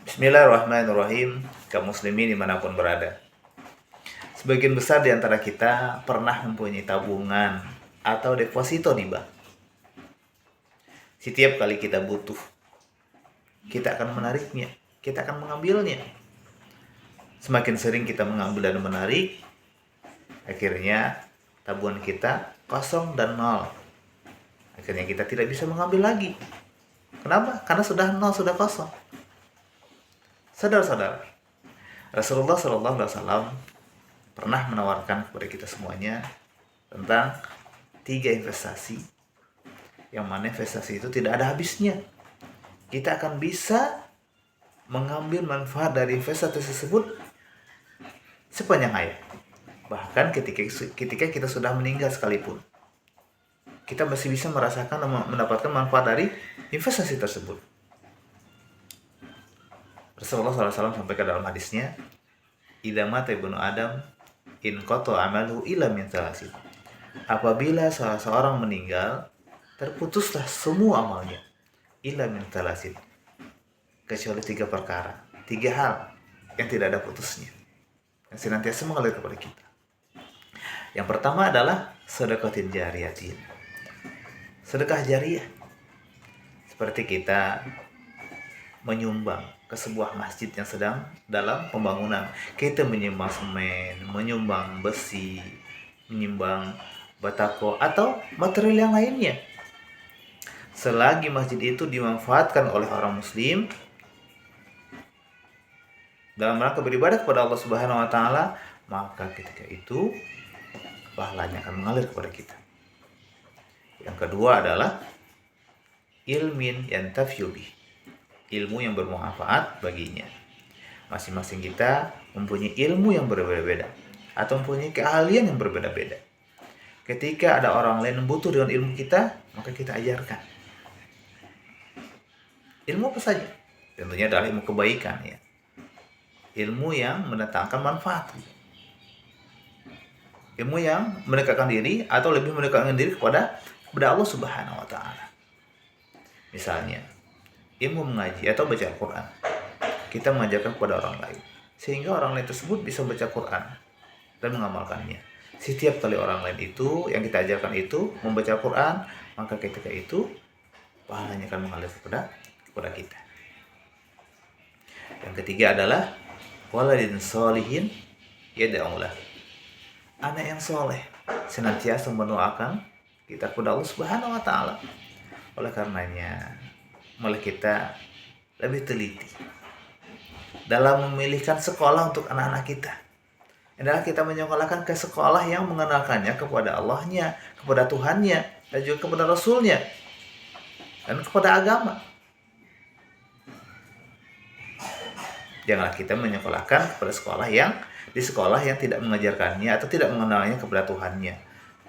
Bismillahirrahmanirrahim, kaum muslimin dimanapun berada. Sebagian besar di antara kita pernah mempunyai tabungan atau deposito di bank. Setiap kali kita butuh, kita akan menariknya, kita akan mengambilnya. Semakin sering kita mengambil dan menarik, akhirnya tabungan kita kosong dan nol. Akhirnya kita tidak bisa mengambil lagi. Kenapa? Karena sudah nol, sudah kosong. Saudara-saudara, Rasulullah SAW pernah menawarkan kepada kita semuanya tentang 3 investasi, yang mana investasi itu tidak ada habisnya. Kita akan bisa mengambil manfaat dari investasi tersebut sepanjang hayat. Bahkan ketika kita sudah meninggal sekalipun, kita masih bisa merasakan dan mendapatkan manfaat dari investasi tersebut. Rasulullah SAW sampaikan dalam hadisnya, "Idza mata ibnu Adam in qata amaluhu illa min thalasin." Apabila salah seorang meninggal, terputuslah semua amalnya illa min thalasin, kecuali 3 perkara, 3 hal yang tidak ada putusnya, yang senantiasa mengalir kepada kita. Yang pertama adalah sedekatin jariyatin, sedekah jariah, seperti kita menyumbang ke sebuah masjid yang sedang dalam pembangunan. Kita menyumbang semen, menyumbang besi, menyumbang batako atau material yang lainnya. Selagi masjid itu dimanfaatkan oleh orang muslim dalam rangka beribadah kepada Allah Subhanahu wa taala, maka ketika itu pahalanya akan mengalir kepada kita. Yang kedua adalah ilmin yantafi'u bih, ilmu yang bermanfaat baginya. Masing-masing kita mempunyai ilmu yang berbeda-beda atau mempunyai keahlian yang berbeda-beda. Ketika ada orang lain yang butuh dengan ilmu kita, maka kita ajarkan. Ilmu apa saja? Tentunya adalah ilmu kebaikan, ya. Ilmu yang mendatangkan manfaat. Ilmu yang mendekatkan diri atau lebih mendekatkan diri kepada Allah Subhanahu wa taala. Misalnya, ilmu mengaji atau baca Al-Quran, kita mengajarkan kepada orang lain, sehingga orang lain tersebut bisa baca Quran dan mengamalkannya. Setiap kali orang lain itu yang kita ajarkan itu membaca Quran, maka ketika itu pahalanya akan mengalir kepada kita. Yang ketiga adalah waladin sholihin yad'u lah, anak yang soleh senantiasa mendoakan kita kepada Allah Subhanahu wa taala. Oleh karenanya, mulai kita lebih teliti dalam memilihkan sekolah untuk anak-anak kita. Adalah kita menyekolahkan ke sekolah yang mengenalkannya kepada Allahnya, kepada Tuhannya, dan juga kepada Rasulnya, dan kepada agama. Janganlah kita menyekolahkan kepada sekolah yang tidak mengajarkannya atau tidak mengenalnya kepada Tuhannya,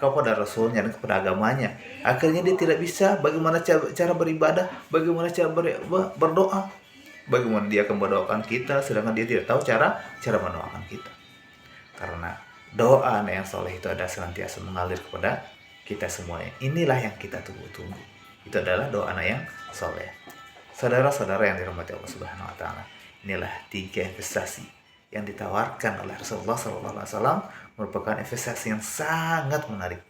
kepada Rasulnya, dan kepada agamanya. Akhirnya dia tidak bisa bagaimana cara beribadah, bagaimana cara berdoa, bagaimana dia akan mendoakan kita, sedangkan dia tidak tahu cara mendoakan kita. Karena doa anak yang soleh itu adalah senantiasa mengalir kepada kita semuanya. Inilah yang kita tunggu-tunggu. Itu adalah doa anak yang soleh. Saudara-saudara yang dirahmati Allah Subhanahu wa taala, inilah 3 investasi yang ditawarkan oleh Rasulullah SAW, merupakan investasi yang sangat menarik.